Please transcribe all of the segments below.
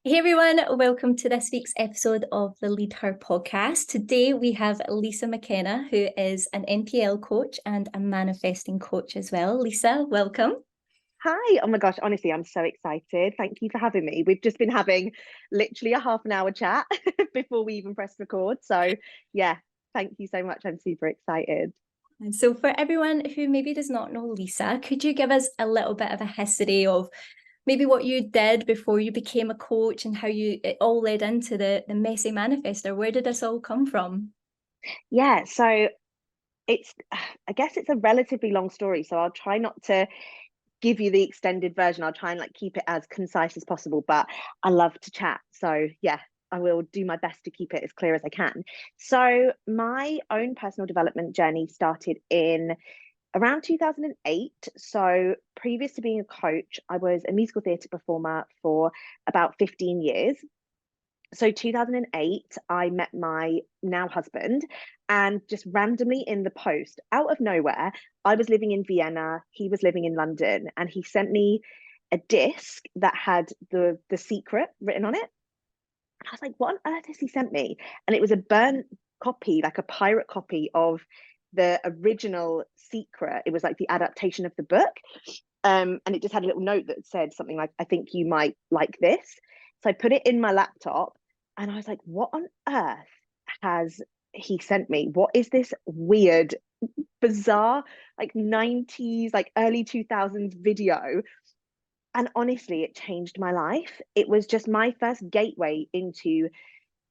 Hey everyone, welcome to this week's episode of the Lead Her podcast. Today we have Lisa McKenna, who is an NPL coach and a manifesting coach as well. Lisa, welcome. Hi. Oh my gosh, honestly, I'm so excited. Thank you for having me. We've just been having literally a half an hour chat before we even press record. So, yeah, thank you so much. I'm super excited. And so, for everyone who maybe does not know Lisa, could you give us a little bit of a history of maybe what you did before you became a coach and how it all led into the messy manifester? Where did this all come from? Yeah, so it's, I guess it's a relatively long story. So I'll try not to give you the extended version. I'll try and like keep it as concise as possible, but I love to chat. So, yeah, I will do my best to keep it as clear as I can. So, my own personal development journey started in around 2008. So, previous to being a coach, I was a musical theatre performer for about 15 years. So, 2008, I met my now husband, and just randomly in the post, out of nowhere, I was living in Vienna, he was living in London, and he sent me a disc that had the secret written on it. And I was like, what on earth has he sent me? And it was a burnt copy, like a pirate copy of the original Secret. It was like the adaptation of the book. And it just had a little note that said something like, I think you might like this. So I put it in my laptop and I was like, what on earth has he sent me? What is this weird, bizarre, like 90s, like early 2000s video? And honestly, it changed my life. It was just my first gateway into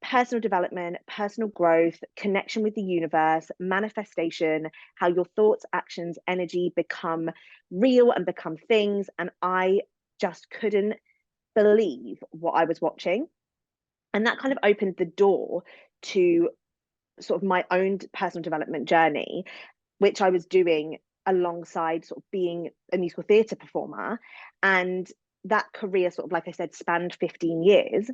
personal development, personal growth, connection with the universe, manifestation, how your thoughts, actions, energy become real and become things. And I just couldn't believe what I was watching. And that kind of opened the door to sort of my own personal development journey, which I was doing alongside sort of being a musical theatre performer. And that career, sort of, like I said, spanned 15 years,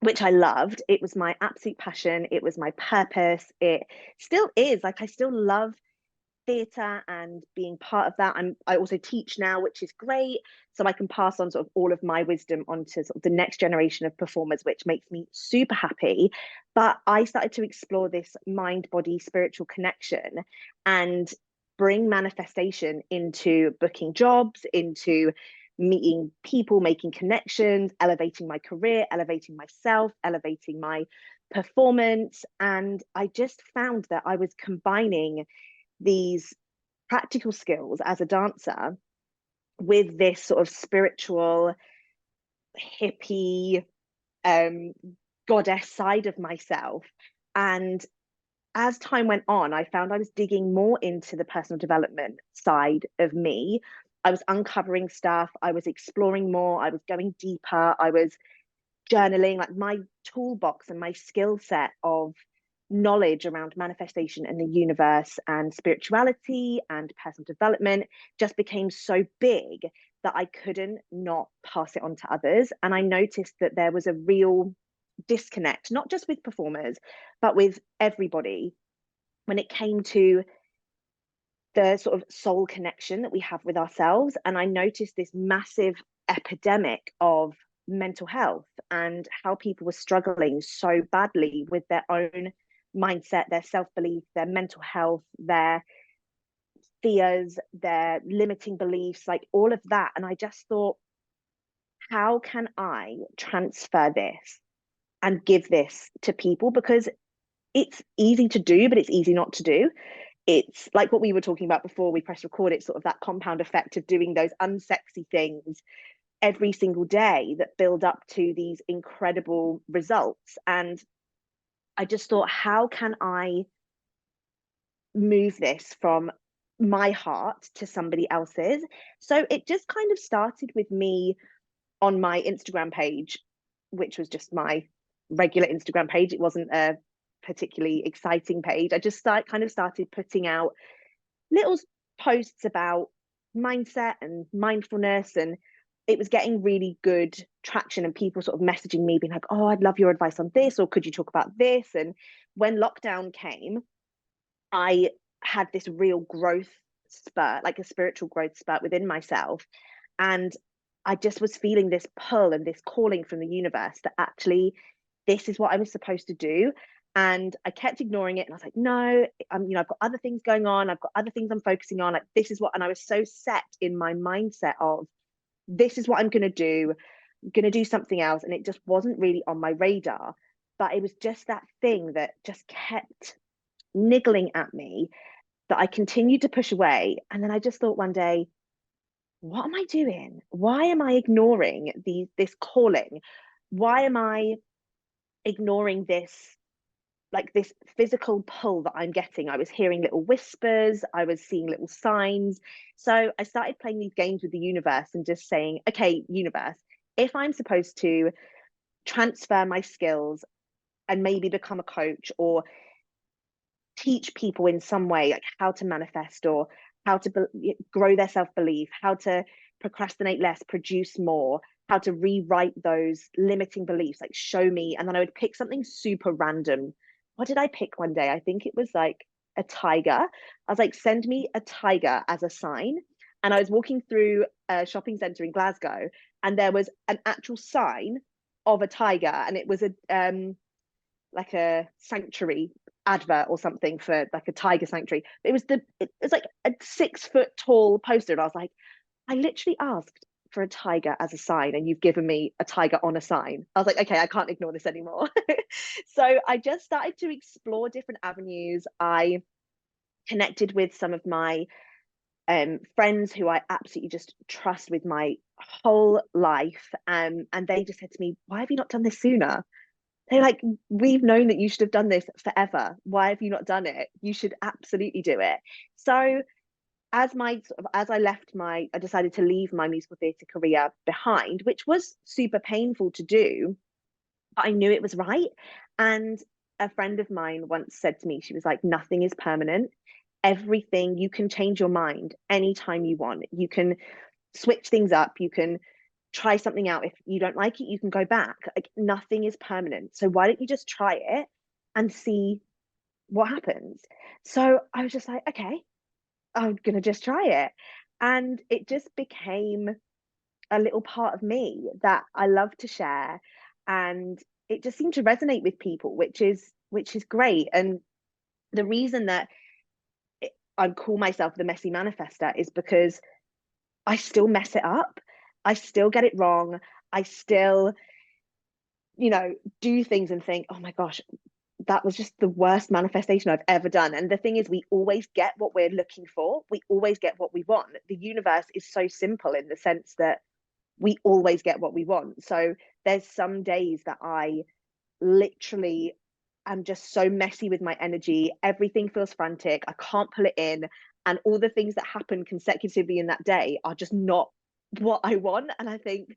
which I loved. It was my absolute passion. It was my purpose. It still is. Like, I still love theatre and being part of that. I also teach now, which is great. So I can pass on sort of all of my wisdom onto sort of the next generation of performers, which makes me super happy. But I started to explore this mind, body, spiritual connection and bring manifestation into booking jobs, into meeting people, making connections, elevating my career, elevating myself, elevating my performance. And I just found that I was combining these practical skills as a dancer with this sort of spiritual, hippie, um, goddess side of myself. And as time went on, I found I was digging more into the personal development side of me. I was uncovering stuff, I was exploring more, I was going deeper, I was journaling. Like, my toolbox and my skill set of knowledge around manifestation and the universe and spirituality and personal development just became so big that I couldn't not pass it on to others. And I noticed that there was a real disconnect, not just with performers, but with everybody when it came to the sort of soul connection that we have with ourselves. And I noticed this massive epidemic of mental health and how people were struggling so badly with their own mindset, their self belief, their mental health, their fears, their limiting beliefs, like all of that. And I just thought, how can I transfer this and give this to people? Because it's easy to do, but it's easy not to do. It's like what we were talking about before we press record. It's sort of that compound effect of doing those unsexy things every single day that build up to these incredible results. And I just thought, how can I move this from my heart to somebody else's? So it just kind of started with me on my Instagram page, which was just my regular Instagram page. It wasn't a particularly exciting page. I just kind of started putting out little posts about mindset and mindfulness, and it was getting really good traction, and people sort of messaging me being like, oh, I'd love your advice on this, or could you talk about this? And when lockdown came, I had this real growth spurt, like a spiritual growth spurt within myself. And I just was feeling this pull and this calling from the universe that actually this is what I was supposed to do. And I kept ignoring it. And I was like, no, I've got other things going on. I've got other things I'm focusing on. Like, this is what, and I was so set in my mindset of this is what I'm going to do. I'm going to do something else. And it just wasn't really on my radar. But it was just that thing that just kept niggling at me that I continued to push away. And then I just thought one day, what am I doing? Why am I ignoring this calling? Why am I ignoring this physical pull that I'm getting? I was hearing little whispers, I was seeing little signs. So I started playing these games with the universe and just saying, okay, universe, if I'm supposed to transfer my skills and maybe become a coach or teach people in some way, like how to manifest or how to grow their self-belief, how to procrastinate less, produce more, how to rewrite those limiting beliefs, like show me. And then I would pick something super random. What did I pick one day? I think it was like a tiger. I was like, send me a tiger as a sign. And I was walking through a shopping center in Glasgow, and there was an actual sign of a tiger, and it was a like a sanctuary advert or something for like a tiger sanctuary. It was like a 6 foot tall poster, and I was like, I literally asked for a tiger as a sign, and you've given me a tiger on a sign. I was like, okay, I can't ignore this anymore. So I just started to explore different avenues. I connected with some of my friends who I absolutely just trust with my whole life, and they just said to me, why have you not done this sooner? They're like, we've known that you should have done this forever. Why have you not done it? You should absolutely do it. So I decided to leave my musical theatre career behind, which was super painful to do, but I knew it was right. And a friend of mine once said to me, she was like, nothing is permanent. Everything, you can change your mind anytime you want. You can switch things up. You can try something out. If you don't like it, you can go back. Like, nothing is permanent. So why don't you just try it and see what happens? So I was just like, okay, I'm gonna just try it. And it just became a little part of me that I love to share. And it just seemed to resonate with people, which is great. And the reason that I call myself the messy manifester is because I still mess it up. I still get it wrong. I still, do things and think, oh my gosh, that was just the worst manifestation I've ever done. And the thing is, we always get what we're looking for. We always get what we want. The universe is so simple in the sense that we always get what we want. So there's some days that I literally am just so messy with my energy. Everything feels frantic. I can't pull it in. And all the things that happen consecutively in that day are just not what I want. And I think,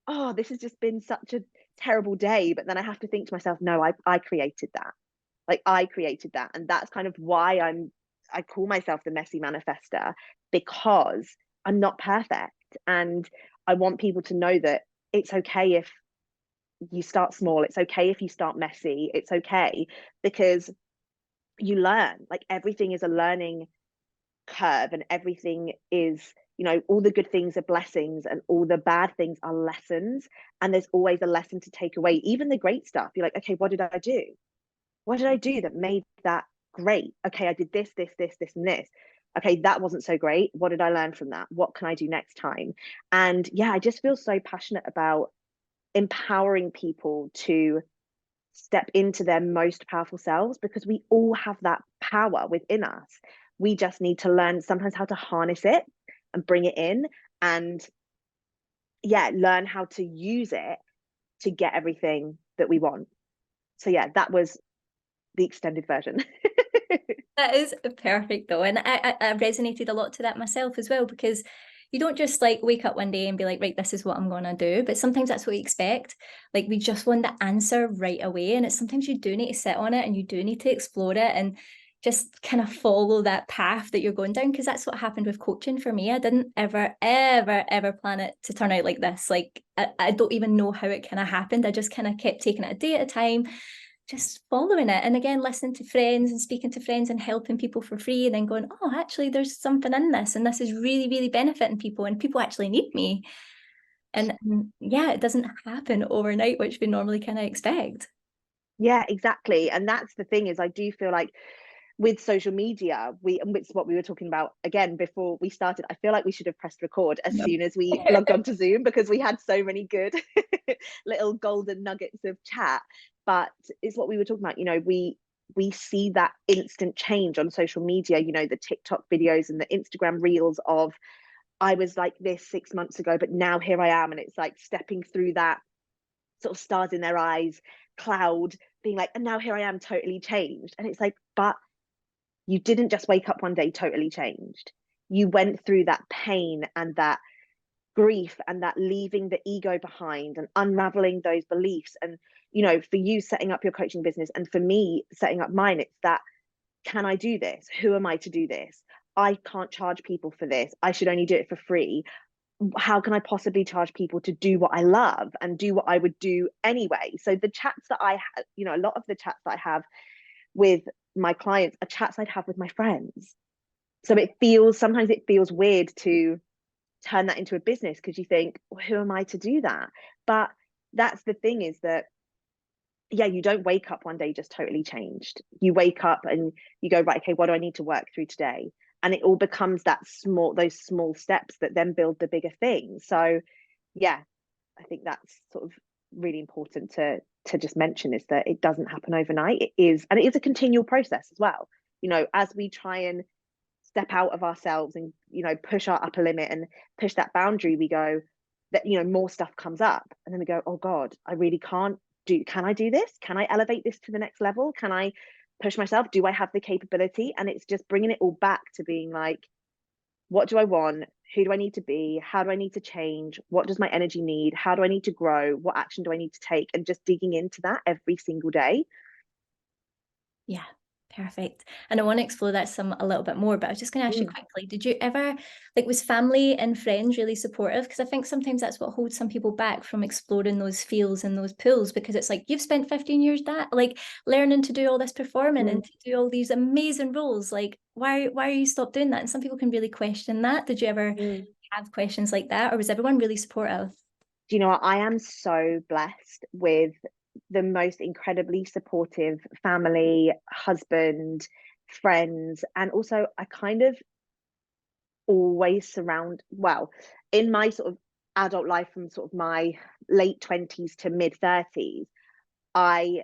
oh, this has just been such a terrible day. But then I have to think to myself, no, I created that. Like, I created that. And that's kind of why I call myself the messy manifester, because I'm not perfect. And I want people to know that it's okay if you start small. It's okay if you start messy. It's okay, because you learn. Like, everything is a learning curve, and everything is, all the good things are blessings and all the bad things are lessons. And there's always a lesson to take away. Even the great stuff, you're like, okay, what did I do? What did I do that made that great? Okay, I did this, and this. Okay, that wasn't so great. What did I learn from that? What can I do next time? And yeah, I just feel so passionate about empowering people to step into their most powerful selves, because we all have that power within us. We just need to learn sometimes how to harness it and bring it in, and yeah, learn how to use it to get everything that we want. So yeah, that was the extended version. That is perfect though. And I resonated a lot to that myself as well, because you don't just like wake up one day and be like, right, this is what I'm gonna do. But sometimes that's what we expect. Like, we just want the answer right away. And it's sometimes you do need to sit on it and you do need to explore it and just kind of follow that path that you're going down. Because that's what happened with coaching for me. I didn't ever, ever, ever plan it to turn out like this. Like, I don't even know how it kind of happened. I just kind of kept taking it a day at a time, just following it. And again, listening to friends and speaking to friends and helping people for free, and then going, oh, actually, there's something in this. And this is really, really benefiting people, and people actually need me. And yeah, it doesn't happen overnight, which we normally kind of expect. Yeah, exactly. And that's the thing, is I do feel like with social media, and it's what we were talking about again before we started. I feel like we should have pressed record as No. soon as we logged onto Zoom, because we had so many good little golden nuggets of chat. But it's what we were talking about. We see that instant change on social media. The TikTok videos and the Instagram reels of, I was like this 6 months ago, but now here I am, and it's like stepping through that sort of stars in their eyes cloud, being like, and now here I am, totally changed. And it's like, but you didn't just wake up one day totally changed. You went through that pain and that grief and that leaving the ego behind and unraveling those beliefs. And, for you setting up your coaching business, and for me setting up mine, it's that, can I do this? Who am I to do this? I can't charge people for this. I should only do it for free. How can I possibly charge people to do what I love and do what I would do anyway? So the chats that I had, a lot of the chats that I have with my clients are chats I'd have with my friends. So sometimes it feels weird to turn that into a business, because you think, well, who am I to do that? But that's the thing, is that, yeah, you don't wake up one day just totally changed. You wake up and you go, right, okay, what do I need to work through today? And it all becomes those small steps that then build the bigger thing. So yeah, I think that's sort of really important to just mention, is that it doesn't happen overnight. And it is a continual process as well. As we try and step out of ourselves and push our upper limit and push that boundary, we go that more stuff comes up, and then we go, oh God, I really can't can I do this? Can I elevate this to the next level? Can I push myself? Do I have the capability? And it's just bringing it all back to being like, what do I want? Who do I need to be? How do I need to change? What does my energy need? How do I need to grow? What action do I need to take? And just digging into that every single day. Yeah, perfect. And I want to explore that a little bit more, but I was just going to ask you Mm, quickly, did you ever, like, was family and friends really supportive? Because I think sometimes that's what holds some people back from exploring those fields and those pools, because it's like, you've spent 15 years like learning to do all this performing mm, and to do all these amazing roles. Like, why are you stop doing that? And some people can really question that. Did you ever mm. have questions like that, or was everyone really supportive? Do you know what? I am so blessed with the most incredibly supportive family, husband, friends. And also, I kind of always in my sort of adult life, from sort of my late 20s to mid 30s, I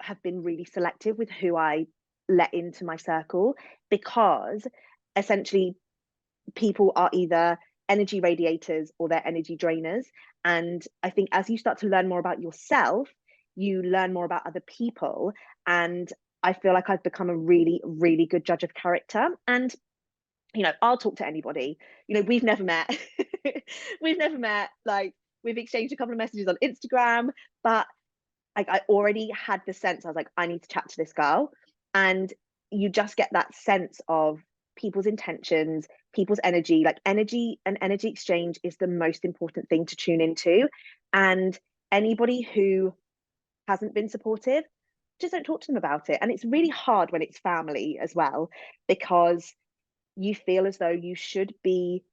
have been really selective with who I let into my circle, because essentially people are either energy radiators or they're energy drainers. And I think as you start to learn more about yourself, you learn more about other people. And I feel like I've become a really, really good judge of character. And, I'll talk to anybody. We've never met. We've never met. Like, we've exchanged a couple of messages on Instagram, but like, I already had the sense, I was like, I need to chat to this girl. And you just get that sense of people's intentions, people's energy. Like, energy and energy exchange is the most important thing to tune into. And anybody who hasn't been supportive, just don't talk to them about it. And it's really hard when it's family as well, because you feel as though you should relate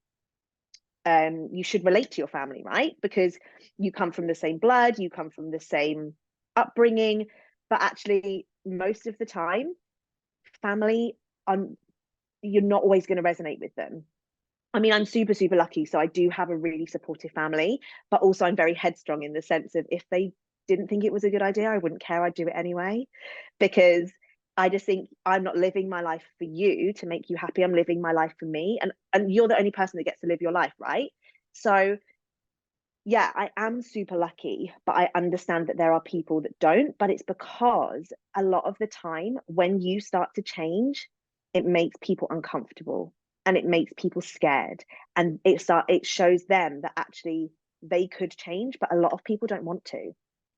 to your family, right? Because you come from the same blood, you come from the same upbringing. But actually, most of the time, family, you're not always going to resonate with them. I mean, I'm super, super lucky. So I do have a really supportive family, but also I'm very headstrong, in the sense of, if they didn't think it was a good idea, I wouldn't care. I'd do it anyway, because I just think, I'm not living my life for you to make you happy. I'm living my life for me. And you're the only person that gets to live your life, right? So yeah, I am super lucky, but I understand that there are people that don't. But it's because a lot of the time, when you start to change, it makes people uncomfortable and it makes people scared. And it shows them that actually they could change, but a lot of people don't want to.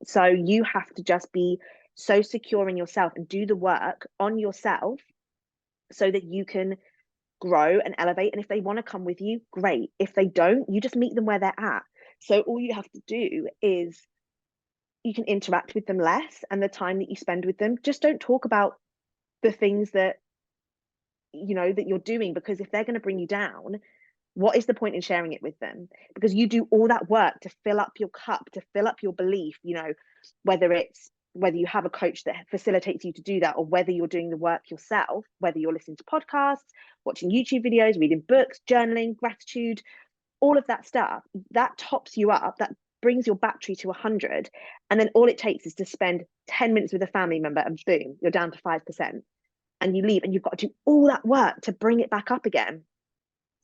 So you have to just be so secure in yourself and do the work on yourself, so that you can grow and elevate. And if they want to come with you, great. If they don't, you just meet them where they're at. So all you have to do is, you can interact with them less, and the time that you spend with them, just don't talk about the things that that you're doing, because if they're going to bring you down, what is the point in sharing it with them? Because you do all that work to fill up your cup, to fill up your belief, you know, whether you have a coach that facilitates you to do that, or whether you're doing the work yourself, whether you're listening to podcasts, watching YouTube videos, reading books, journaling, gratitude, all of that stuff, that tops you up, that brings your battery to 100. And then all it takes is to spend 10 minutes with a family member and boom, you're down to 5%. And you leave and you've got to do all that work to bring it back up again.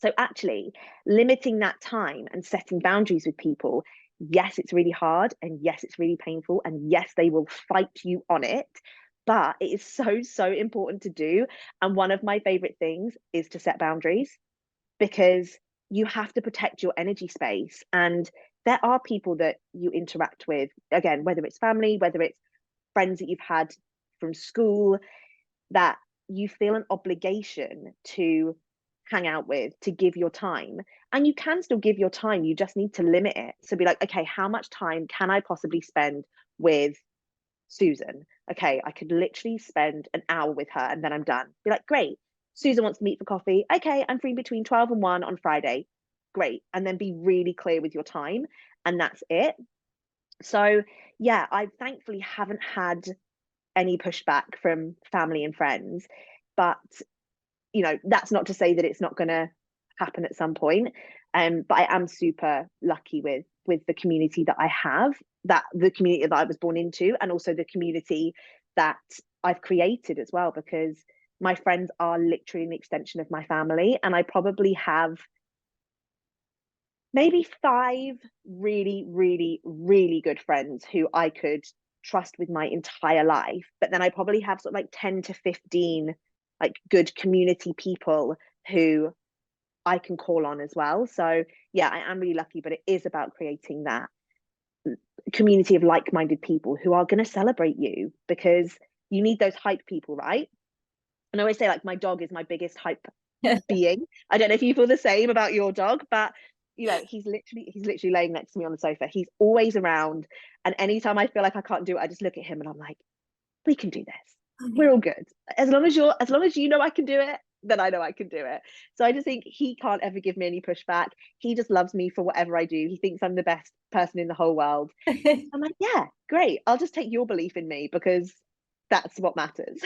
So actually limiting that time and setting boundaries with people, yes, it's really hard, and yes, it's really painful, and yes, they will fight you on it, but it is so, so important to do. And one of my favorite things is to set boundaries, because you have to protect your energy space. And there are people that you interact with, again, whether it's family, whether it's friends that you've had from school, that you feel an obligation to hang out with, to give your time. And you can still give your time, you just need to limit it. So be like, okay, how much time can I possibly spend with Susan? Okay, I could literally spend an hour with her and then I'm done. Be like, great, Susan wants to meet for coffee. Okay, I'm free between 12 and 1 on Friday. Great. And then be really clear with your time. And that's it. So, yeah, I thankfully haven't had any pushback from family and friends. But, you know, that's not to say that it's not going to happen at some point. But I am super lucky with the community that I have, that the community that I was born into, and also the community that I've created as well, because my friends are literally an extension of my family. And I probably have maybe 5 really, really, really good friends who I could trust with my entire life. But then I probably have sort of like 10 to 15 like good community people who I can call on as well. So yeah, I am really lucky, but it is about creating that community of like-minded people who are going to celebrate you, because you need those hype people, right? And I always say, like, my dog is my biggest hype being. I don't know if you feel the same about your dog, but you know, he's literally laying next to me on the sofa. He's always around. And anytime I feel like I can't do it, I just look at him and I'm like, we can do this. We're all good. As long as you know I can do it, then I know I can do it. So I just think he can't ever give me any pushback. He just loves me for whatever I do. He thinks I'm the best person in the whole world. I'm like, yeah, great. I'll just take your belief in me, because that's what matters.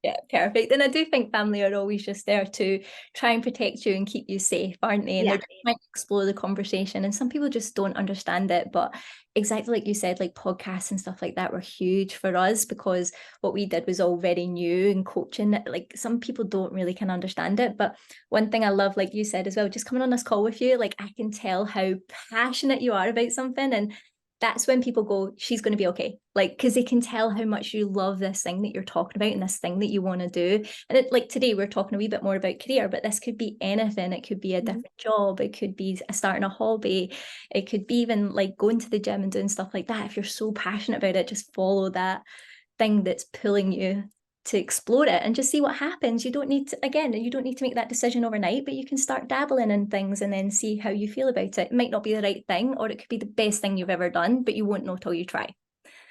Yeah, perfect. And I do think family are always just there to try and protect you and keep you safe, aren't they? And Yeah. they're trying to explore the conversation. And some people just don't understand it. But exactly like you said, like podcasts and stuff like that were huge for us, because what we did was all very new, and coaching, like some people don't really can understand it. But one thing I love, like you said as well, just coming on this call with you, like I can tell how passionate you are about something. And that's when people go, she's going to be okay. Like, because they can tell how much you love this thing that you're talking about and this thing that you want to do. And it, like today, we're talking a wee bit more about career, but this could be anything. It could be a different job. It could be starting a hobby. It could be even like going to the gym and doing stuff like that. If you're so passionate about it, just follow that thing that's pulling you to explore it and just see what happens. You don't need to, again, you don't need to make that decision overnight, but you can start dabbling in things and then see how you feel about it. It might not be the right thing, or it could be the best thing you've ever done, but you won't know till you try.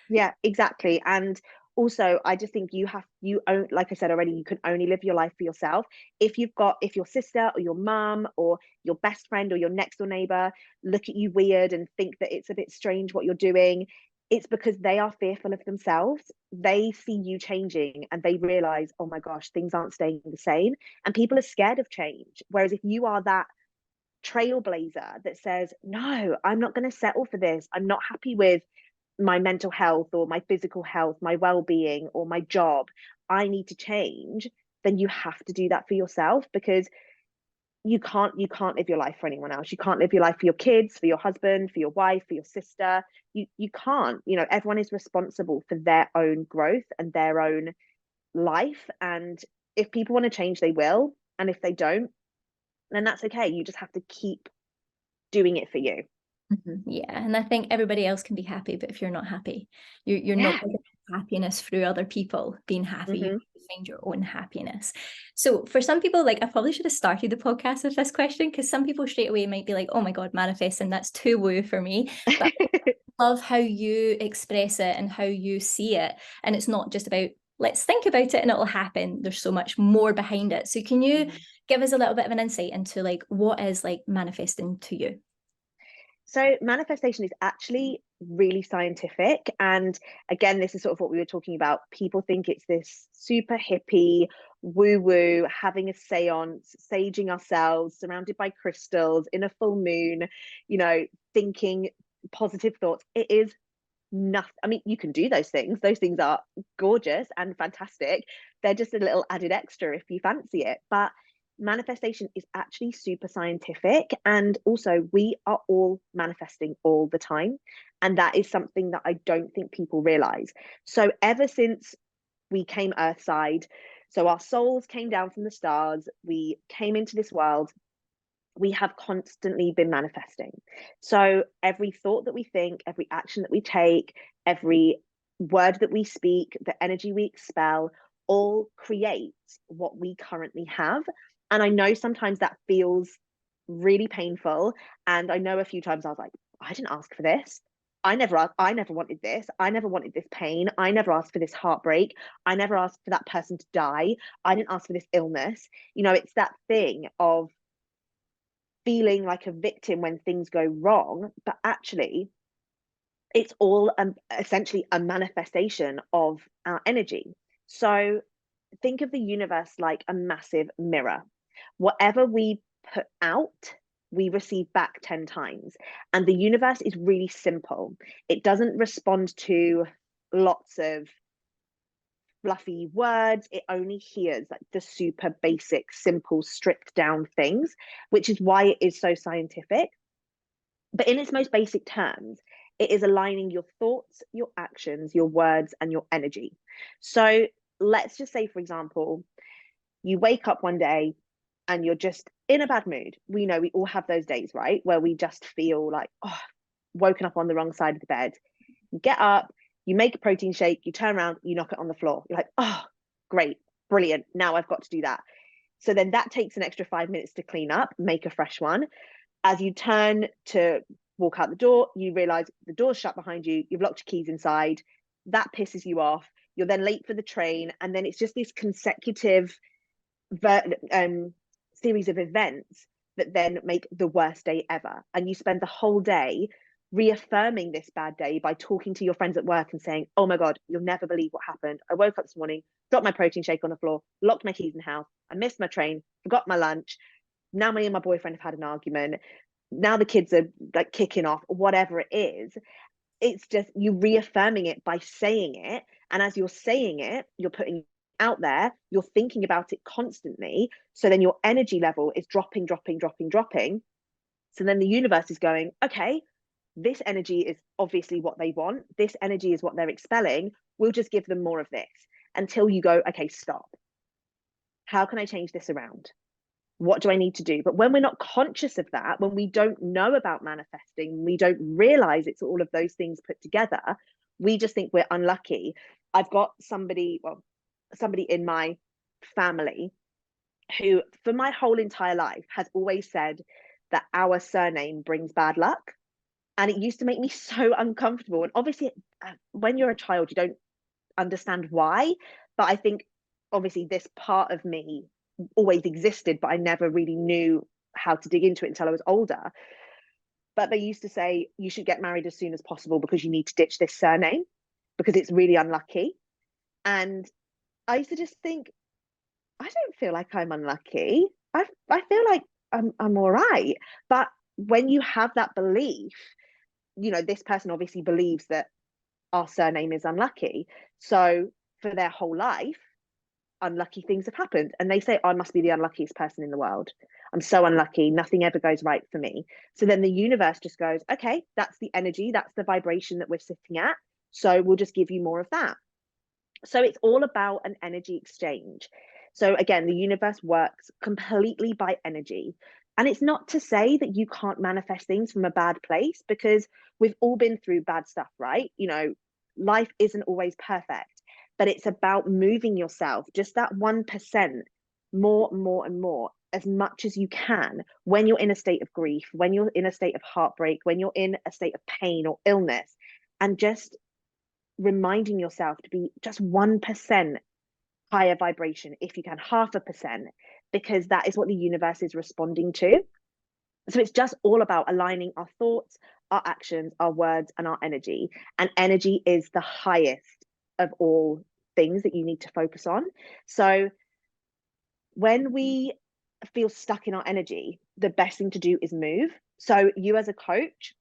Yeah, exactly. And also, I just think you own, like I said already, you can only live your life for yourself. If your sister or your mum or your best friend or your next door neighbor look at you weird and think that it's a bit strange what you're doing, it's because they are fearful of themselves. They see you changing and they realize, oh my gosh, things aren't staying the same. And people are scared of change. Whereas if you are that trailblazer that says, no, I'm not going to settle for this, I'm not happy with my mental health or my physical health, my well-being or my job, I need to change, then you have to do that for yourself, because you can't live your life for anyone else. You can't live your life for your kids, for your husband, for your wife, for your sister. You can't. You know, everyone is responsible for their own growth and their own life. And if people want to change, they will. And if they don't, then that's okay. You just have to keep doing it for you. Yeah, and I think everybody else can be happy, but if you're not happy, you're not Yeah. going to get happiness through other people being happy. You Hmm. need to find your own happiness. So for some people, like I probably should have started the podcast with this question, because some people straight away might be like, oh my God, manifesting, that's too woo for me. But I love how you express it and how you see it. And it's not just about, let's think about it and it'll happen. There's so much more behind it. So can you give us a little bit of an insight into like what is like manifesting to you. So manifestation is actually really scientific. And again, this is sort of what we were talking about. People think it's this super hippie, woo-woo, having a seance, saging ourselves, surrounded by crystals, in a full moon, thinking positive thoughts. It is nothing. I mean, you can do those things. Those things are gorgeous and fantastic. They're just a little added extra if you fancy it. But manifestation is actually super scientific. And also, we are all manifesting all the time. And that is something that I don't think people realize. So, ever since we came Earthside, so our souls came down from the stars, we came into this world, we have constantly been manifesting. So every thought that we think, every action that we take, every word that we speak, the energy we expel, all creates what we currently have. And I know sometimes that feels really painful. And I know a few times I was like, I didn't ask for this. I never wanted this. I never wanted this pain. I never asked for this heartbreak. I never asked for that person to die. I didn't ask for this illness. It's that thing of feeling like a victim when things go wrong, but actually it's all essentially a manifestation of our energy. So think of the universe like a massive mirror. Whatever we put out, we receive back 10 times. And the universe is really simple. It doesn't respond to lots of fluffy words. It only hears like the super basic, simple, stripped down things, which is why it is so scientific. But in its most basic terms, it is aligning your thoughts, your actions, your words, and your energy. So let's just say, for example, you wake up one day and you're just in a bad mood. We know we all have those days, right? Where we just feel like, oh, woken up on the wrong side of the bed. You get up, you make a protein shake, you turn around, you knock it on the floor. You're like, oh, great, brilliant. Now I've got to do that. So then that takes an extra 5 minutes to clean up, make a fresh one. As you turn to walk out the door, you realize the door's shut behind you, you've locked your keys inside. That pisses you off. You're then late for the train. And then it's just this consecutive series of events that then make the worst day ever. And you spend the whole day reaffirming this bad day by talking to your friends at work and saying, oh my God, you'll never believe what happened. I woke up this morning, dropped my protein shake on the floor, locked my keys in the house, I missed my train, forgot my lunch. Now me and my boyfriend have had an argument. Now the kids are like kicking off, whatever it is. It's just you reaffirming it by saying it. And as you're saying it, you're putting out there, you're thinking about it constantly. So then your energy level is dropping, dropping, dropping, dropping. So then the universe is going, okay, this energy is obviously what they want. This energy is what they're expelling. We'll just give them more of this until you go, okay, stop. How can I change this around? What do I need to do? But when we're not conscious of that, when we don't know about manifesting, we don't realize it's all of those things put together, we just think we're unlucky. I've got somebody in my family who, for my whole entire life, has always said that our surname brings bad luck. And it used to make me so uncomfortable. And obviously, when you're a child, you don't understand why. But I think, obviously, this part of me always existed, but I never really knew how to dig into it until I was older. But they used to say, you should get married as soon as possible because you need to ditch this surname because it's really unlucky. And I used to just think, I don't feel like I'm unlucky. I feel like I'm all right. But when you have that belief, this person obviously believes that our surname is unlucky. So for their whole life, unlucky things have happened. And they say, I must be the unluckiest person in the world. I'm so unlucky. Nothing ever goes right for me. So then the universe just goes, okay, that's the energy. That's the vibration that we're sitting at. So we'll just give you more of that. So it's all about an energy exchange. So again, the universe works completely by energy. And it's not to say that you can't manifest things from a bad place, because we've all been through bad stuff, right? Life isn't always perfect, but it's about moving yourself just that 1% more, and more, as much as you can when you're in a state of grief, when you're in a state of heartbreak, when you're in a state of pain or illness, and just reminding yourself to be just 1% higher vibration, if you can, 0.5%, because that is what the universe is responding to. So it's just all about aligning our thoughts, our actions, our words, and our energy. And energy is the highest of all things that you need to focus on. So when we feel stuck in our energy, the best thing to do is move. So you as a coach,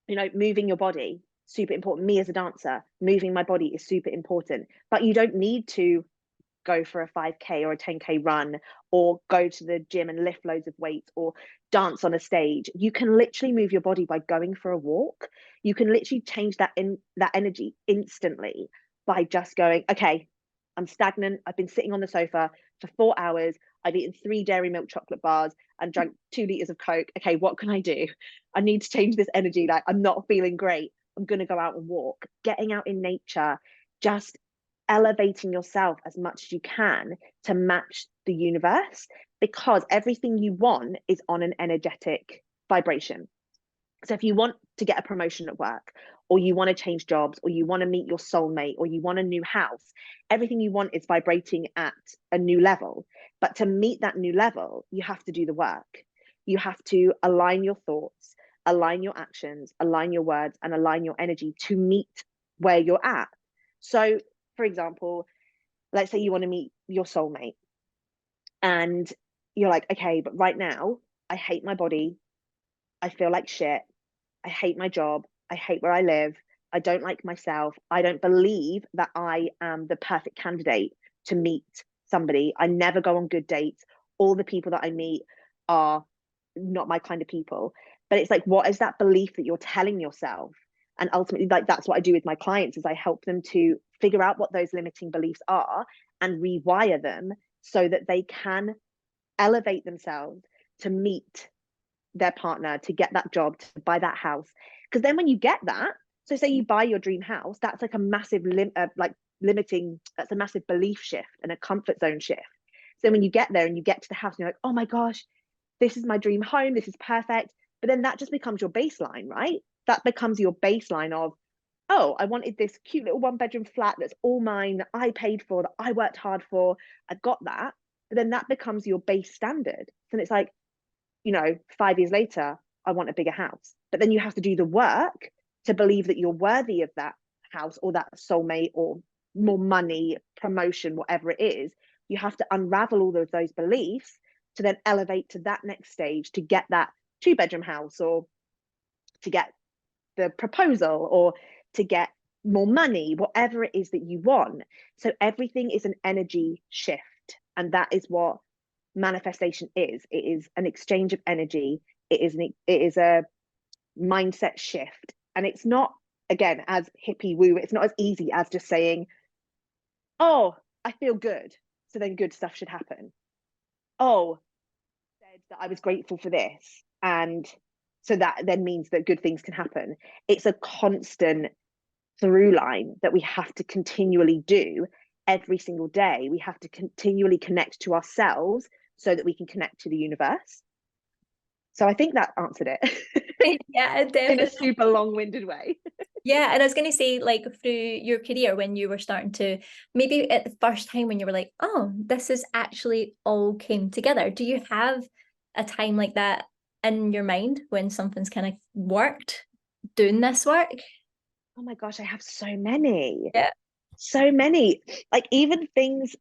you know, moving your body, super important. Me as a dancer, moving my body is super important. But you don't need to go for a 5K or a 10K run, or go to the gym and lift loads of weights, or dance on a stage. You can literally move your body by going for a walk. You can literally change that energy instantly by just going, okay, I'm stagnant. I've been sitting on the sofa for 4 hours. I've eaten 3 dairy milk chocolate bars and drunk 2 liters of Coke. Okay, what can I do? I need to change this energy. Like, I'm not feeling great. I'm going to go out and walk. Getting out in nature, just elevating yourself as much as you can to match the universe, because everything you want is on an energetic vibration. So if you want to get a promotion at work, or you want to change jobs, or you want to meet your soulmate, or you want a new house, everything you want is vibrating at a new level. But to meet that new level, you have to do the work. You have to align your thoughts, align your actions, align your words, and align your energy to meet where you're at. So, for example, let's say you want to meet your soulmate, and you're like, okay, but right now, I hate my body. I feel like shit. I hate my job. I hate where I live. I don't like myself. I don't believe that I am the perfect candidate to meet somebody. I never go on good dates. All the people that I meet are not my kind of people. But it's like, what is that belief that you're telling yourself? And ultimately, like, that's what I do with my clients, is I help them to figure out what those limiting beliefs are and rewire them so that they can elevate themselves to meet their partner, to get that job, to buy that house. Because then when you get that, so say you buy your dream house, that's like a massive limiting, that's a massive belief shift and a comfort zone shift. So when you get there and you get to the house and you're like, oh my gosh, this is my dream home, this is perfect. But then that just becomes your baseline, right? That becomes your baseline of, oh, I wanted this cute little 1 bedroom flat that's all mine, that I paid for, that I worked hard for. I got that. But then that becomes your base standard. And it's like, 5 years later, I want a bigger house. But then you have to do the work to believe that you're worthy of that house, or that soulmate, or more money, promotion, whatever it is. You have to unravel all of those beliefs to then elevate to that next stage, to get that 2 bedroom house, or to get the proposal, or to get more money, whatever it is that you want. So everything is an energy shift. And that is what manifestation is. It is an exchange of energy. It is a mindset shift. And it's not, again, as hippie woo, it's not as easy as just saying, oh, I feel good, so then good stuff should happen. Oh, I said that I was grateful for this, and so that then means that good things can happen. It's a constant through line that we have to continually do every single day. We have to continually connect to ourselves so that we can connect to the universe. So I think that answered it Yeah, in a definitely. super long-winded way. Yeah, and I was going to say, like, through your career, when you were starting to, maybe at the first time when you were like, oh, this is actually all came together. Do you have a time like that in your mind when something's kind of worked, doing this work? Oh my gosh, I have so many. Yeah. So many. Like, even things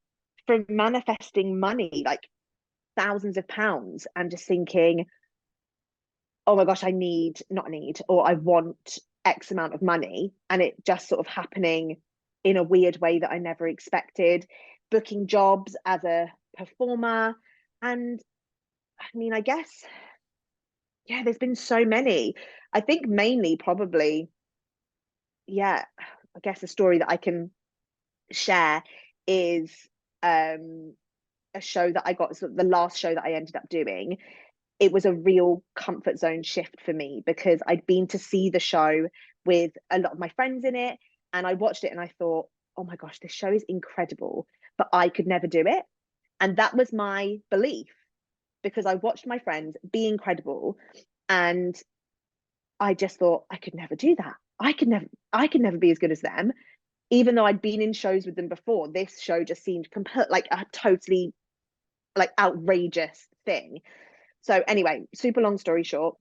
from manifesting money, like thousands of pounds, and just thinking, oh my gosh, or I want X amount of money, and it just sort of happening in a weird way that I never expected. Booking jobs as a performer. And I mean, I guess, yeah, there's been so many. I think mainly probably, yeah, I guess a story that I can share is um a show that I got, so the last show that I ended up doing. It was a real comfort zone shift for me, because I'd been to see the show with a lot of my friends in it, and I watched it and I thought, oh my gosh, this show is incredible, but I could never do it. And that was my belief, because I watched my friends be incredible, and I just thought, I could never do that. I could never be as good as them. Even though I'd been in shows with them before, this show just seemed complete, like a totally like outrageous thing. So anyway, super long story short,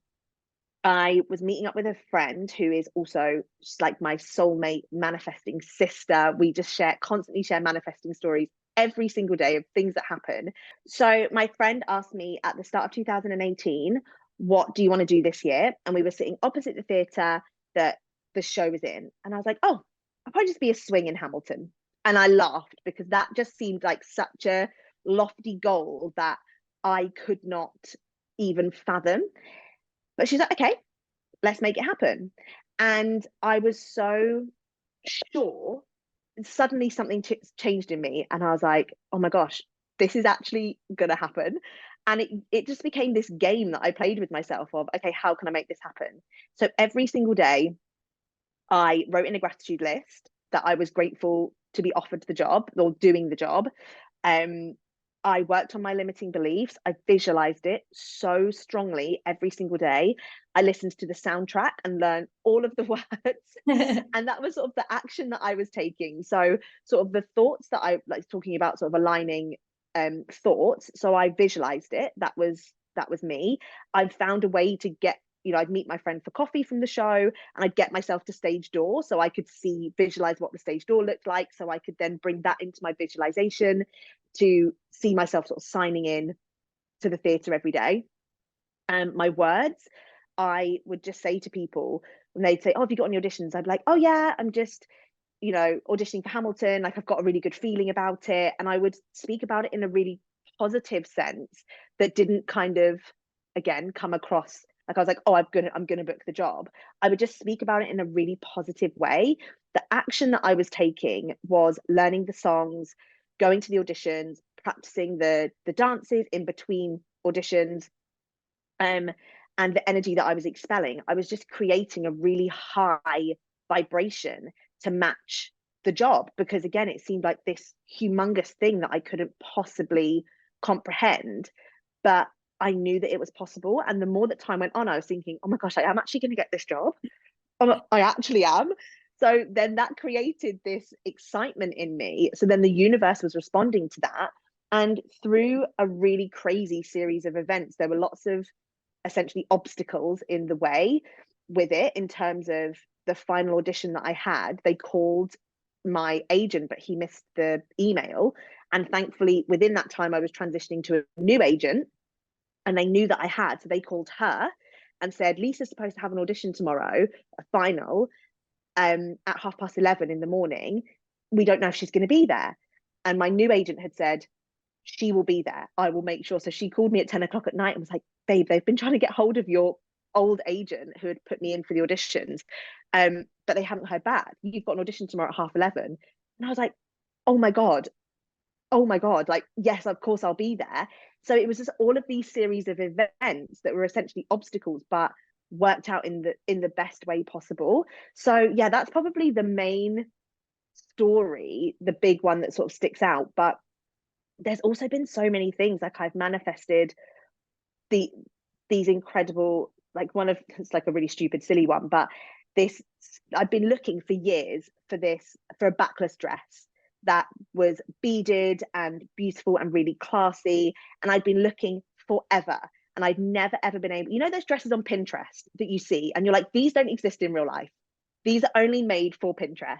I was meeting up with a friend who is also just like my soulmate manifesting sister. We just constantly share manifesting stories every single day of things that happen. So my friend asked me at the start of 2018, what do you want to do this year? And we were sitting opposite the theatre that the show was in. And I was like, oh, I'll probably just be a swing in Hamilton. And I laughed because that just seemed like such a lofty goal that I could not even fathom. But she's like, okay, let's make it happen. And I was so sure. Suddenly something changed in me, and I was like, oh my gosh, this is actually gonna happen. And it just became this game that I played with myself of, okay, how can I make this happen? So every single day I wrote in a gratitude list that I was grateful to be offered the job or doing the job. Um, I worked on my limiting beliefs. I visualized it so strongly every single day. I listened to the soundtrack and learned all of the words. And that was sort of the action that I was taking. So, sort of the thoughts that I like talking about, sort of aligning thoughts. So I visualized it. That was me. I found a way to get, I'd meet my friend for coffee from the show, and I'd get myself to stage door so I could visualize what the stage door looked like. So I could then bring that into my visualization to see myself sort of signing in to the theatre every day. And my words, I would just say to people when they'd say, oh, have you got any auditions? I'd be like, oh yeah, I'm just, auditioning for Hamilton. Like I've got a really good feeling about it. And I would speak about it in a really positive sense that didn't kind of, again, come across like I was like, oh, I'm gonna book the job. I would just speak about it in a really positive way. The action that I was taking was learning the songs, going to the auditions, practicing the dances in between auditions, um, and the energy that I was expelling. I was just creating a really high vibration to match the job, because again, it seemed like this humongous thing that I couldn't possibly comprehend, but I knew that it was possible. And the more that time went on, I was thinking, oh my gosh, I am actually going to get this job. I actually am. So then that created this excitement in me. So then the universe was responding to that. And through a really crazy series of events, there were lots of essentially obstacles in the way with it. In terms of the final audition that I had, they called my agent, but he missed the email. And thankfully, within that time, I was transitioning to a new agent, and they knew that I had. So they called her and said, Lisa's supposed to have an audition tomorrow, a final, at 11:30 in the morning. We don't know if she's going to be there. And my new agent had said, she will be there. I will make sure. So she called me at 10 o'clock at night and was like, babe, they've been trying to get hold of your old agent who had put me in for the auditions, but they haven't heard back. You've got an audition tomorrow at 11:30. And I was like, oh my God, oh my God, like, yes, of course I'll be there. So it was just all of these series of events that were essentially obstacles, but worked out in the best way possible. So yeah, that's probably the main story, the big one that sort of sticks out. But there's also been so many things. Like I've manifested the these incredible, like one of, it's like a really stupid silly one, but this, I've been looking for years for a backless dress that was beaded and beautiful and really classy, and I'd been looking forever, and I'd never ever been able, those dresses on Pinterest that you see and you're like, these don't exist in real life, these are only made for Pinterest.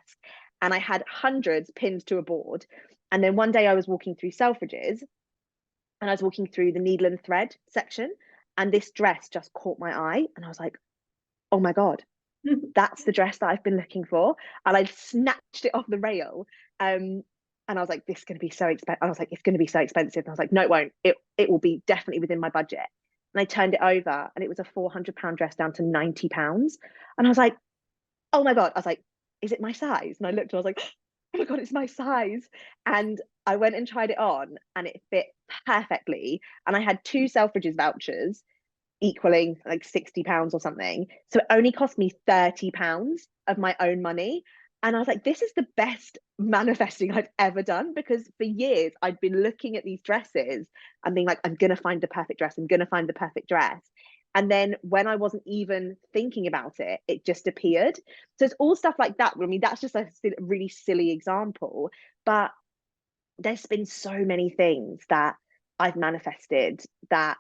And I had hundreds pinned to a board. And then one day I was walking through Selfridges, and I was walking through the needle and thread section, and this dress just caught my eye, and I was like, oh my God, that's the dress that I've been looking for. And I snatched it off the rail. And I was like, this is going to be so expensive. I was like, it's going to be so expensive. And I was like, no, it won't. It will be definitely within my budget. And I turned it over, and it was a £400 dress down to £90. And I was like, oh my God. I was like, is it my size? And I looked and I was like, oh my God, it's my size. And I went and tried it on, and it fit perfectly. And I had two Selfridges vouchers equaling like £60 or something. So it only cost me £30 of my own money. And I was like, this is the best manifesting I've ever done, because for years I'd been looking at these dresses and being like, I'm going to find the perfect dress. I'm going to find the perfect dress. And then when I wasn't even thinking about it, it just appeared. So it's all stuff like that. I mean, that's just a really silly example, but there's been so many things that I've manifested that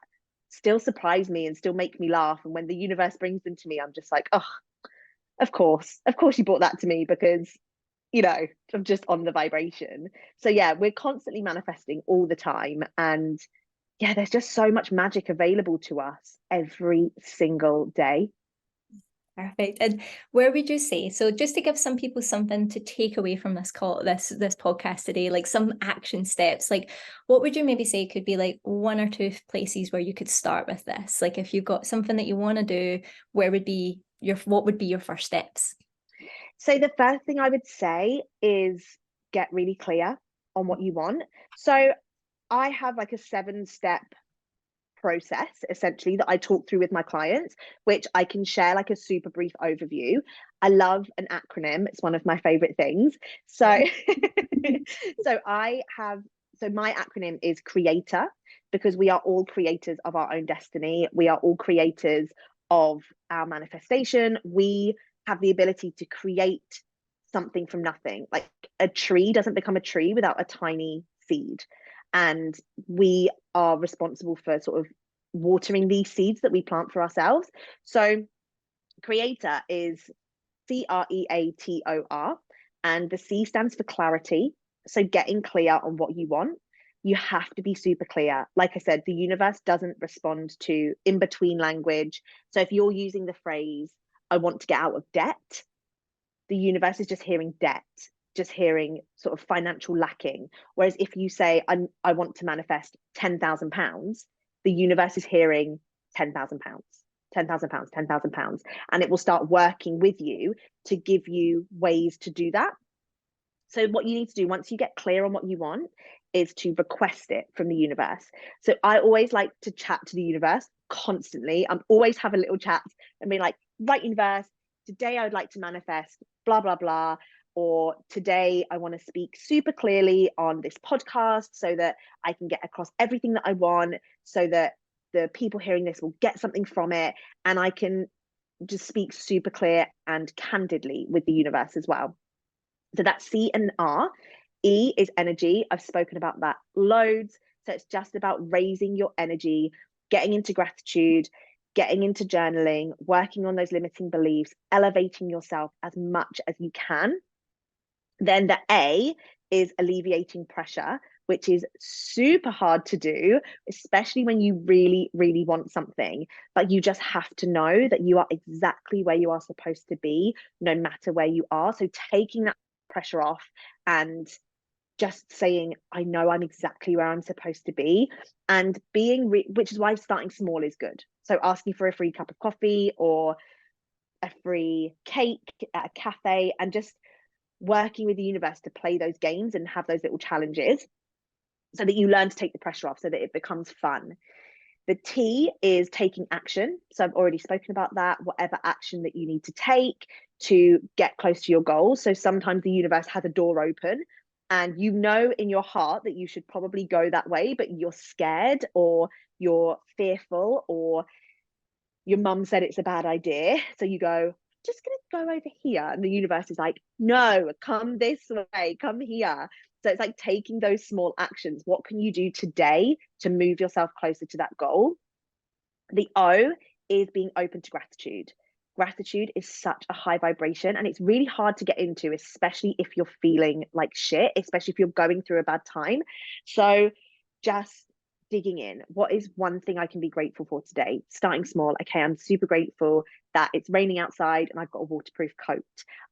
still surprise me and still make me laugh. And when the universe brings them to me, I'm just like, oh, of course you brought that to me, because I'm just on the vibration. So yeah, we're constantly manifesting all the time. And yeah, there's just so much magic available to us every single day. Perfect. And where would you say, so just to give some people something to take away from this call, this podcast today, like some action steps, like what would you maybe say could be like one or two places where you could start with this? Like if you've got something that you want to do, what would be your first steps? So the first thing I would say is get really clear on what you want. So I have like a 7-step process essentially that I talk through with my clients, which I can share like a super brief overview. I love an acronym. It's one of my favorite things. So so my acronym is creator, because we are all creators of our own destiny. We are all creators of our manifestation. We have the ability to create something from nothing. Like a tree doesn't become a tree without a tiny seed. And we are responsible for sort of watering these seeds that we plant for ourselves. So creator is Creator, and the C stands for clarity. So getting clear on what you want. You have to be super clear. Like I said, the universe doesn't respond to in between language. So if you're using the phrase, I want to get out of debt, the universe is just hearing debt, just hearing sort of financial lacking. Whereas if you say, I want to manifest £10,000, the universe is hearing £10,000, £10,000, £10,000, and it will start working with you to give you ways to do that. So what you need to do once you get clear on what you want is to request it from the universe. So I always like to chat to the universe constantly. I'm always have a little chat and be like, right, universe, today I would like to manifest blah, blah, blah. Or today I want to speak super clearly on this podcast so that I can get across everything that I want, so that the people hearing this will get something from it. And I can just speak super clear and candidly with the universe as well. So that's C and R. E is energy. I've spoken about that loads. So it's just about raising your energy, getting into gratitude, getting into journaling, working on those limiting beliefs, elevating yourself as much as you can. Then the A is alleviating pressure, which is super hard to do, especially when you really, really want something. But you just have to know that you are exactly where you are supposed to be, no matter where you are. So taking that pressure off and just saying, I know I'm exactly where I'm supposed to be, and which is why starting small is good. So asking for a free cup of coffee or a free cake at a cafe, and just working with the universe to play those games and have those little challenges so that you learn to take the pressure off, so that it becomes fun. The T is taking action. So I've already spoken about that, whatever action that you need to take to get close to your goals. So sometimes the universe has a door open and you know in your heart that you should probably go that way, but you're scared or you're fearful, or your mum said it's a bad idea. So you go, just going to go over here. And the universe is like, no, come this way, come here. So it's like taking those small actions. What can you do today to move yourself closer to that goal? The O is being open to gratitude. Gratitude is such a high vibration and it's really hard to get into, especially if you're feeling like shit, especially if you're going through a bad time. So just digging in. What is one thing I can be grateful for today? Starting small. Okay, I'm super grateful that it's raining outside and I've got a waterproof coat.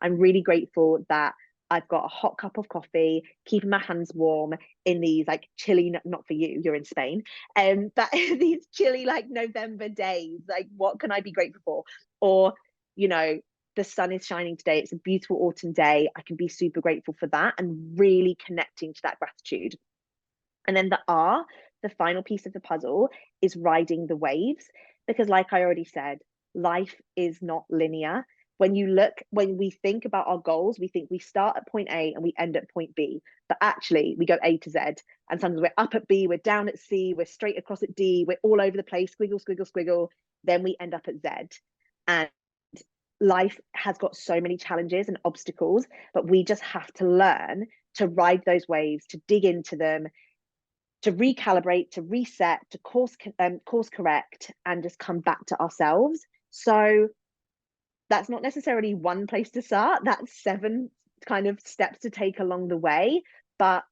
I'm really grateful that I've got a hot cup of coffee, keeping my hands warm in these like chilly, not for you, you're in Spain, but these chilly like November days. Like, what can I be grateful for? Or, the sun is shining today. It's a beautiful autumn day. I can be super grateful for that and really connecting to that gratitude. And then the R, the final piece of the puzzle, is riding the waves. Because, like I already said, life is not linear. When we think about our goals, we think we start at point A and we end at point B. But actually, we go A to Z. And sometimes we're up at B, we're down at C, we're straight across at D, we're all over the place, squiggle, squiggle, squiggle. Then we end up at Z. And life has got so many challenges and obstacles, but we just have to learn to ride those waves, to dig into them, to recalibrate, to reset, to course correct, and just come back to ourselves. So that's not necessarily one place to start. That's 7 kind of steps to take along the way. But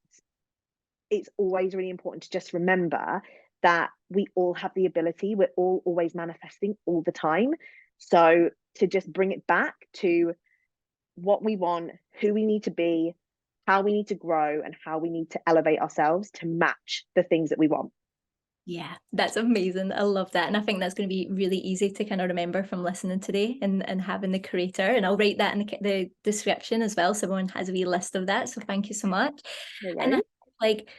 it's always really important to just remember that we all have the ability, we're all always manifesting all the time. So to just bring it back to what we want, who we need to be, how we need to grow, and how we need to elevate ourselves to match the things that we want. Yeah, that's amazing. I love that. And I think that's going to be really easy to kind of remember from listening today, and having the creator. And I'll write that in the description as well, so everyone has a wee list of that. So thank you so much. No And worries. like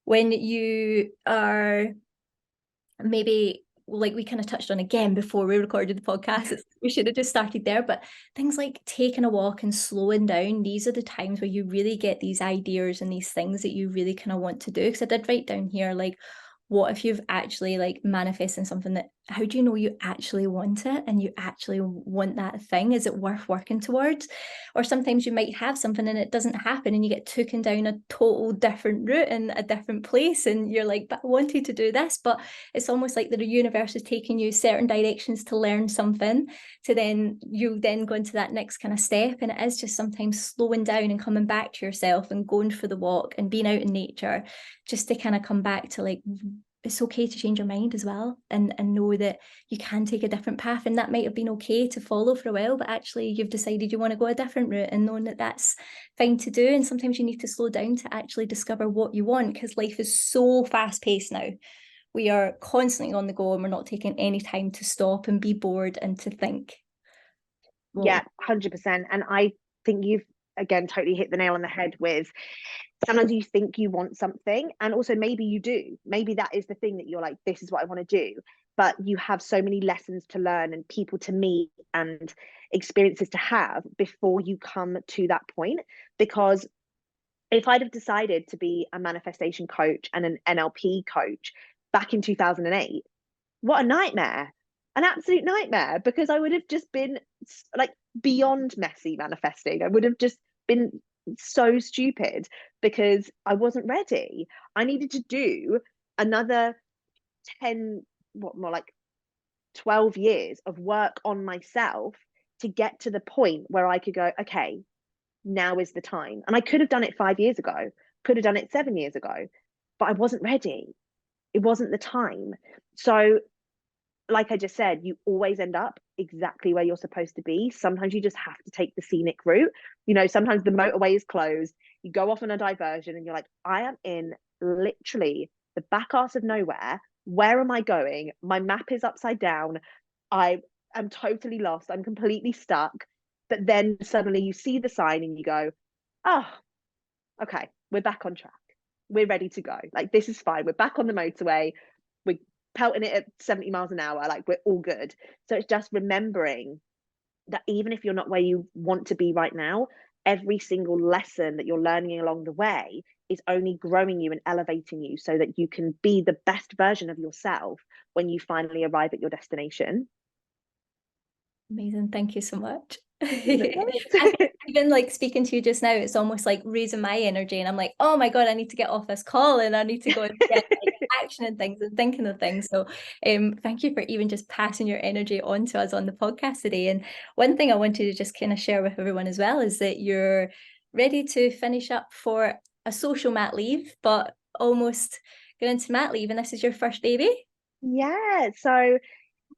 when you are maybe, like we kind of touched on again before we recorded the podcast, we should have just started there, but things like taking a walk and slowing down, these are the times where you really get these ideas and these things that you really kind of want to do. Because I did write down here, like, what if you've actually like manifesting something that, how do you know you actually want it and you actually want that thing? Is it worth working towards? Or sometimes you might have something and it doesn't happen and you get taken down a total different route in a different place, and you're like, but I wanted to do this. But it's almost like the universe is taking you certain directions to learn something, to then you then go into that next kind of step. And it is just sometimes slowing down and coming back to yourself and going for the walk and being out in nature, just to kind of come back to like, it's okay to change your mind as well, and know that you can take a different path, and that might have been okay to follow for a while, but actually you've decided you want to go a different route, and knowing that that's fine to do. And sometimes you need to slow down to actually discover what you want, because life is so fast paced now. We are constantly on the go, and we're not taking any time to stop and be bored and to think. Yeah, Well, 100%. And I think you've again totally hit the nail on the head with, sometimes you think you want something, and also maybe you do. Maybe that is the thing that you're like, this is what I want to do. But you have so many lessons to learn and people to meet and experiences to have before you come to that point. Because if I'd have decided to be a manifestation coach and an NLP coach back in 2008, what a nightmare, an absolute nightmare, because I would have just been like beyond messy manifesting. I would have just been so stupid because I wasn't ready. I needed to do another 10, what, more like 12 years of work on myself to get to the point where I could go, okay, now is the time. And I could have done it 5 years ago, could have done it 7 years ago, but I wasn't ready. It wasn't the time. So like I just said, you always end up exactly where you're supposed to be. Sometimes you just have to take the scenic route. You know, sometimes the motorway is closed. You go off on a diversion and you're like, I am in literally the back arse of nowhere. Where am I going? My map is upside down. I am totally lost. I'm completely stuck. But then suddenly you see the sign and you go, oh, okay, we're back on track. We're ready to go. Like, this is fine. We're back on the motorway. We're pelting it at 70 miles an hour. Like, we're all good. So it's just remembering that even if you're not where you want to be right now, every single lesson that you're learning along the way is only growing you and elevating you so that you can be the best version of yourself when you finally arrive at your destination. amazing. Thank you so much. I think even like speaking to you just now, it's almost like raising my energy, and I'm like, oh my God, I need to get off this call and I need to go and get like action and things and thinking of things. So thank you for even just passing your energy on to us on the podcast today. And one thing I wanted to just kind of share with everyone as well is that you're ready to finish up for a social mat leave, but almost going into mat leave, and this is your first baby. Yeah. So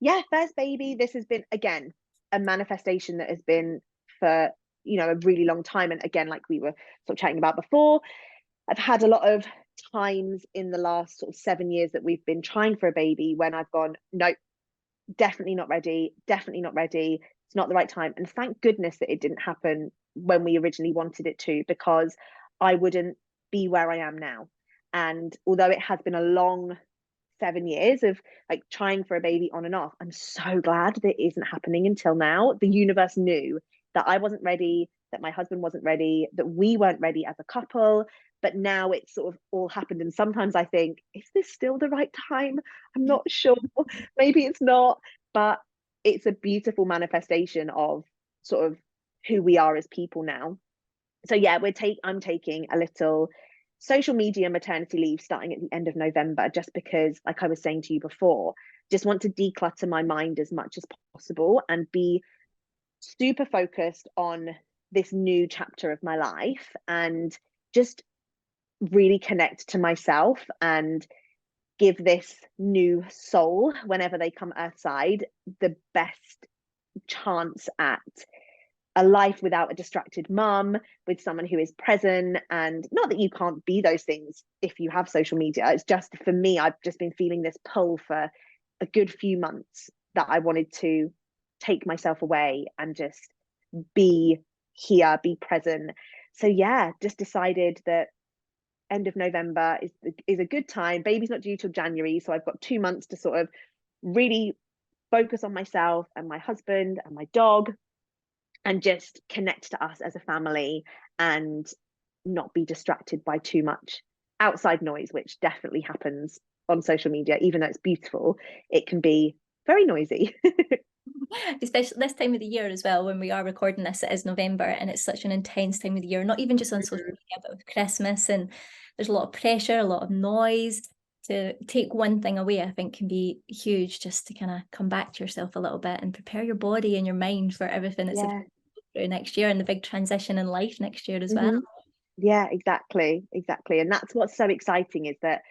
yeah, first baby. This has been again a manifestation that has been for, you know, a really long time. And again, like we were sort of chatting about before, I've had a lot of times in the last sort of 7 years that we've been trying for a baby when I've gone, nope, definitely not ready, definitely not ready. It's not the right time. And thank goodness that it didn't happen when we originally wanted it to, because I wouldn't be where I am now. And although it has been a long 7 years of like trying for a baby on and off, I'm so glad that it isn't happening until now. The universe knew that I wasn't ready, that my husband wasn't ready, that we weren't ready as a couple. But now it's sort of all happened. And sometimes I think, is this still the right time? I'm not sure. Maybe it's not, but it's a beautiful manifestation of sort of who we are as people now. So yeah, I'm taking a little social media maternity leave starting at the end of November, just because, like I was saying to you before, just want to declutter my mind as much as possible and be super focused on this new chapter of my life, and just really connect to myself and give this new soul, whenever they come earthside, the best chance at a life without a distracted mum, with someone who is present. And not that you can't be those things if you have social media, it's just, for me, I've just been feeling this pull for a good few months that I wanted to take myself away and just be here, be present. So yeah, just decided that end of November is a good time. Baby's not due till January, so I've got 2 months to sort of really focus on myself and my husband and my dog, and just connect to us as a family, and not be distracted by too much outside noise, which definitely happens on social media. Even though it's beautiful, it can be very noisy. Especially this time of the year as well. When we are recording this, it is November, and it's such an intense time of the year, not even just on social media, but with Christmas, and there's a lot of pressure, a lot of noise. To take one thing away, I think, can be huge, just to kind of come back to yourself a little bit and prepare your body and your mind for everything that's Yeah. through next year, and the big transition in life next year as well. Yeah, exactly. And that's what's so exciting, is that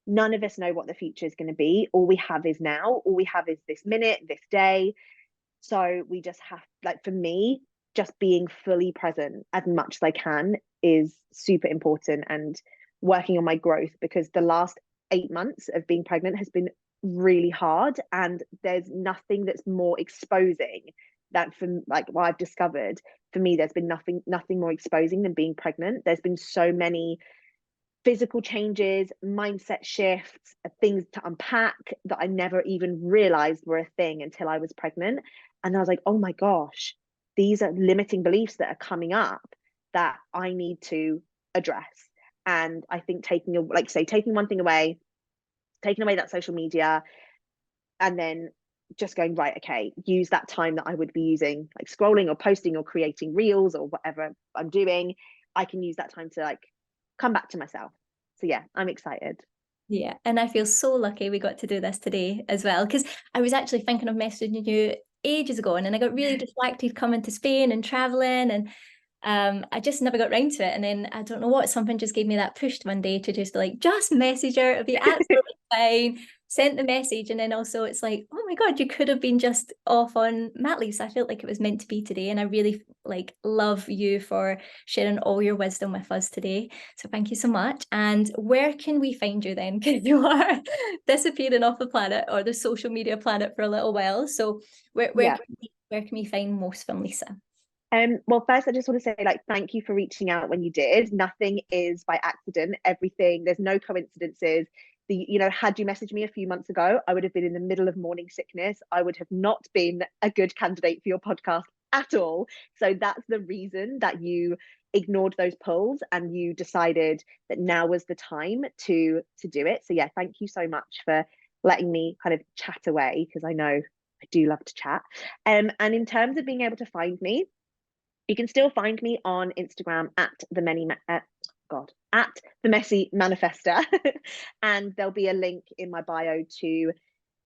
none of us know what the future is going to be. All we have is now. All we have is this minute, this day. So we just have, like, for me, just being fully present as much as I can is super important, and working on my growth, because the last 8 months of being pregnant has been really hard, and there's nothing that's more exposing that, from like what I've discovered, for me, there's been nothing more exposing than being pregnant. There's been so many physical changes, mindset shifts, things to unpack that I never even realized were a thing until I was pregnant. And I was like, oh my gosh, these are limiting beliefs that are coming up that I need to address. And I think taking one thing away, taking away that social media, and then just going, right, okay, use that time that I would be using, like scrolling or posting or creating reels or whatever I'm doing. I can use that time to like come back to myself. So yeah, I'm excited. Yeah, and I feel so lucky we got to do this today as well, because I was actually thinking of messaging you ages ago, and then I got really distracted coming to Spain and traveling, and I just never got round to it. And then I don't know what, something just gave me that push one day to just message her. It'll be absolutely fine. Sent the message, and then also it's like, oh my God, you could have been just off on mat leave. So I felt like it was meant to be today, and I really love you for sharing all your wisdom with us today. So thank you so much. And where can we find you then? Because you are disappearing off the planet, or the social media planet, for a little while. So Yeah. where can we find most from Lisa? Well, first, I just want to say, like, thank you for reaching out when you did. Nothing is by accident. Everything, there's no coincidences. Had you messaged me a few months ago, I would have been in the middle of morning sickness. I would have not been a good candidate for your podcast at all. So that's the reason that you ignored those polls and you decided that now was the time to do it. So yeah, thank you so much for letting me kind of chat away, because I know I do love to chat. And in terms of being able to find me, you can still find me on Instagram at the messy manifester, and there'll be a link in my bio to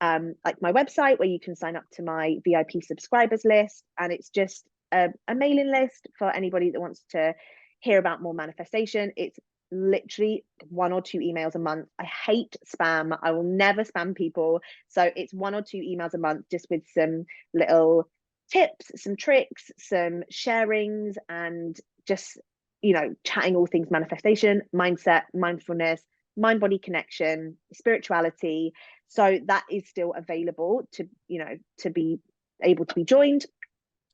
like my website, where you can sign up to my VIP subscribers list, and it's just a mailing list for anybody that wants to hear about more manifestation. It's literally 1 or 2 emails a month. I hate spam. I will never spam people. So it's 1 or 2 emails a month, just with some little tips, some tricks, some sharings, and just, chatting all things manifestation, mindset, mindfulness, mind body connection, spirituality. So that is still available to be able to be joined.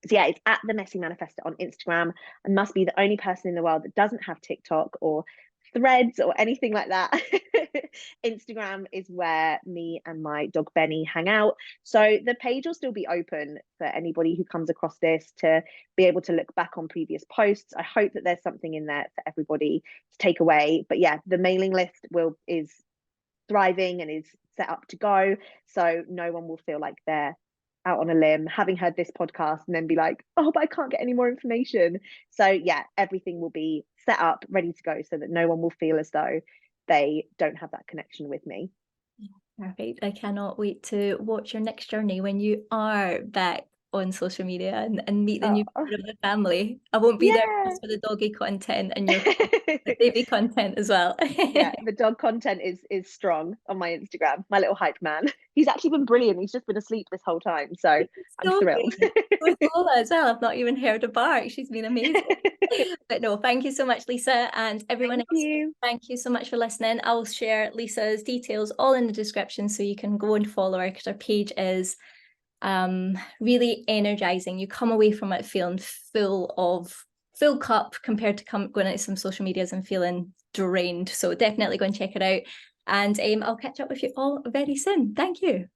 So yeah, it's at the Messy Manifestor on Instagram. I must be the only person in the world that doesn't have TikTok or Threads or anything like that. Instagram is where me and my dog Benny hang out. So the page will still be open for anybody who comes across this to be able to look back on previous posts. I hope that there's something in there for everybody to take away. But yeah, the mailing list is thriving and is set up to go. So no one will feel like they're out on a limb, having heard this podcast, and then be like, oh, but I can't get any more information. So yeah, everything will be set up, ready to go, so that no one will feel as though they don't have that connection with me. Perfect. I cannot wait to watch your next journey when you are back on social media and meet the new Oh, member of the family. I won't be there yeah. just for the doggy content and your the baby content as well. Yeah, the dog content is strong on my Instagram. My little hype man. He's actually been brilliant. He's just been asleep this whole time, so I'm So thrilled. great. With Lola as well. I've not even heard her bark. She's been amazing. But no, thank you so much, Lisa, and everyone Thank else. you. Thank you so much for listening. I'll share Lisa's details all in the description so you can go and follow her, because her page is really energizing. You come away from it feeling full cup compared to going into some social medias and feeling drained. So definitely go and check it out. And I'll catch up with you all very soon. Thank you.